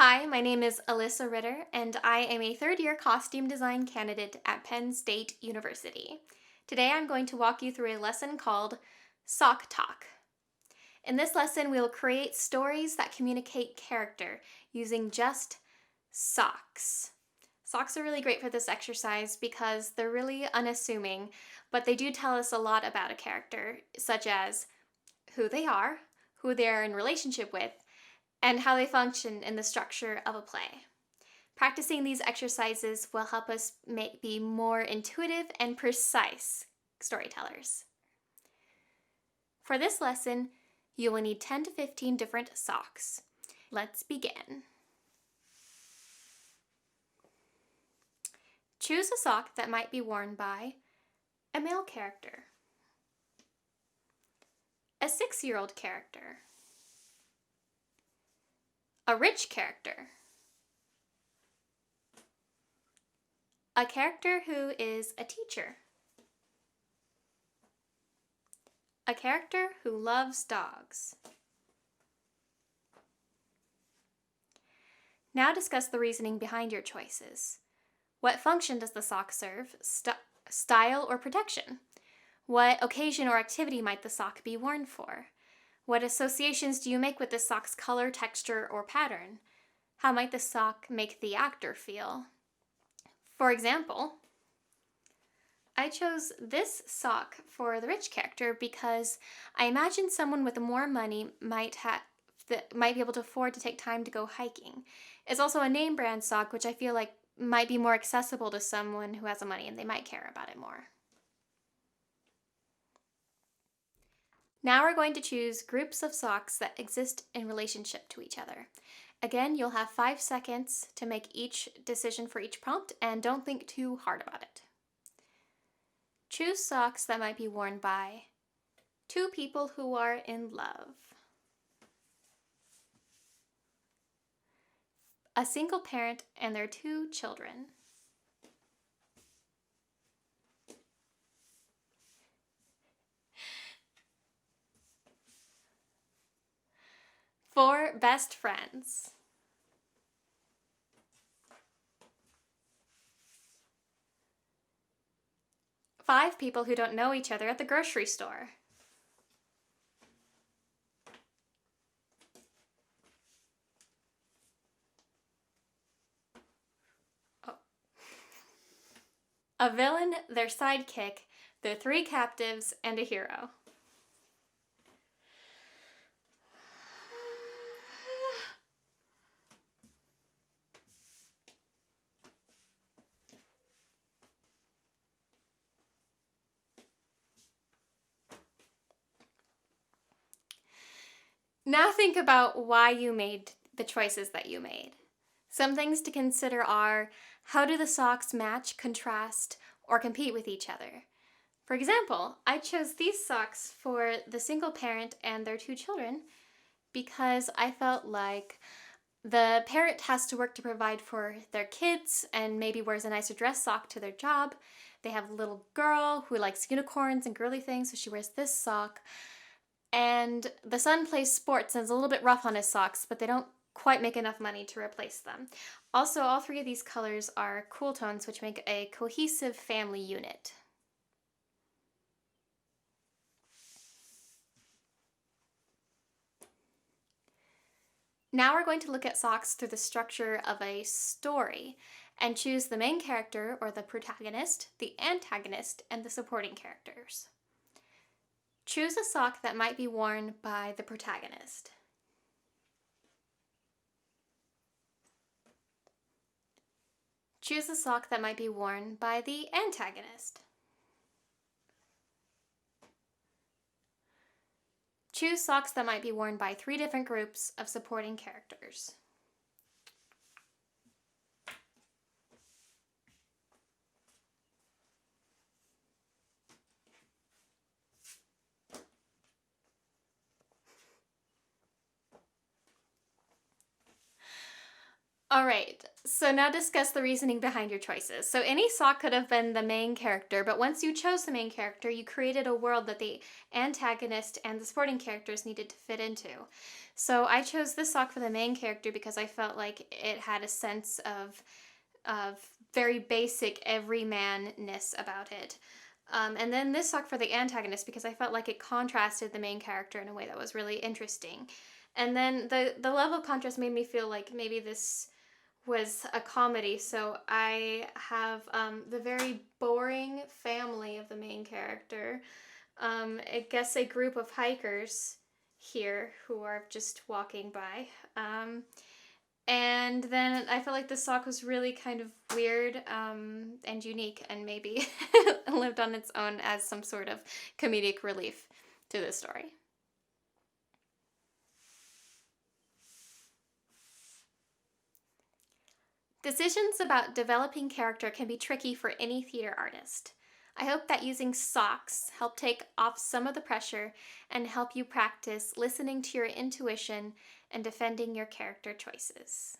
Hi, my name is Alyssa Ritter, and I am a third-year costume design candidate at Penn State University. Today I'm going to walk you through a lesson called Sock Talk. In this lesson, we'll create stories that communicate character using just socks. Socks are really great for this exercise because they're really unassuming, but they do tell us a lot about a character, such as who they are, who they are in relationship with, and how they function in the structure of a play. Practicing these exercises will help us be more intuitive and precise storytellers. For this lesson, you will need 10 to 15 different socks. Let's begin. Choose a sock that might be worn by a male character, a 6-year-old character, a rich character, a character who is a teacher, a character who loves dogs. Now discuss the reasoning behind your choices. What function does the sock serve? Style or protection? What occasion or activity might the sock be worn for? What associations do you make with the sock's color, texture, or pattern? How might the sock make the actor feel? For example, I chose this sock for the rich character because I imagine someone with more money might be able to afford to take time to go hiking. It's also a name brand sock, which I feel like might be more accessible to someone who has the money and they might care about it more. Now we're going to choose groups of socks that exist in relationship to each other. Again, you'll have 5 seconds to make each decision for each prompt, and don't think too hard about it. Choose socks that might be worn by 2 people who are in love, a single parent and their 2 children, four best friends, 5 people who don't know each other at the grocery store, a villain, their sidekick, their 3 captives, and a hero. Now think about why you made the choices that you made. Some things to consider are, how do the socks match, contrast, or compete with each other? For example, I chose these socks for the single parent and their 2 children because I felt like the parent has to work to provide for their kids and maybe wears a nicer dress sock to their job. They have a little girl who likes unicorns and girly things, so she wears this sock. And the son plays sports and is a little bit rough on his socks, but they don't quite make enough money to replace them. Also, all 3 of these colors are cool tones, which make a cohesive family unit. Now we're going to look at socks through the structure of a story and choose the main character, or the protagonist, the antagonist, and the supporting characters. Choose a sock that might be worn by the protagonist. Choose a sock that might be worn by the antagonist. Choose socks that might be worn by 3 different groups of supporting characters. All right, so now discuss the reasoning behind your choices. So any sock could have been the main character, but once you chose the main character, you created a world that the antagonist and the supporting characters needed to fit into. So I chose this sock for the main character because I felt like it had a sense of very basic everymanness about it. And then this sock for the antagonist because I felt like it contrasted the main character in a way that was really interesting. And then the level of contrast made me feel like maybe this was a comedy. So I have the very boring family of the main character. I guess a group of hikers here who are just walking by. And then I felt like the sock was really kind of weird and unique and maybe lived on its own as some sort of comedic relief to the story. Decisions about developing character can be tricky for any theater artist. I hope that using socks help take off some of the pressure and help you practice listening to your intuition and defending your character choices.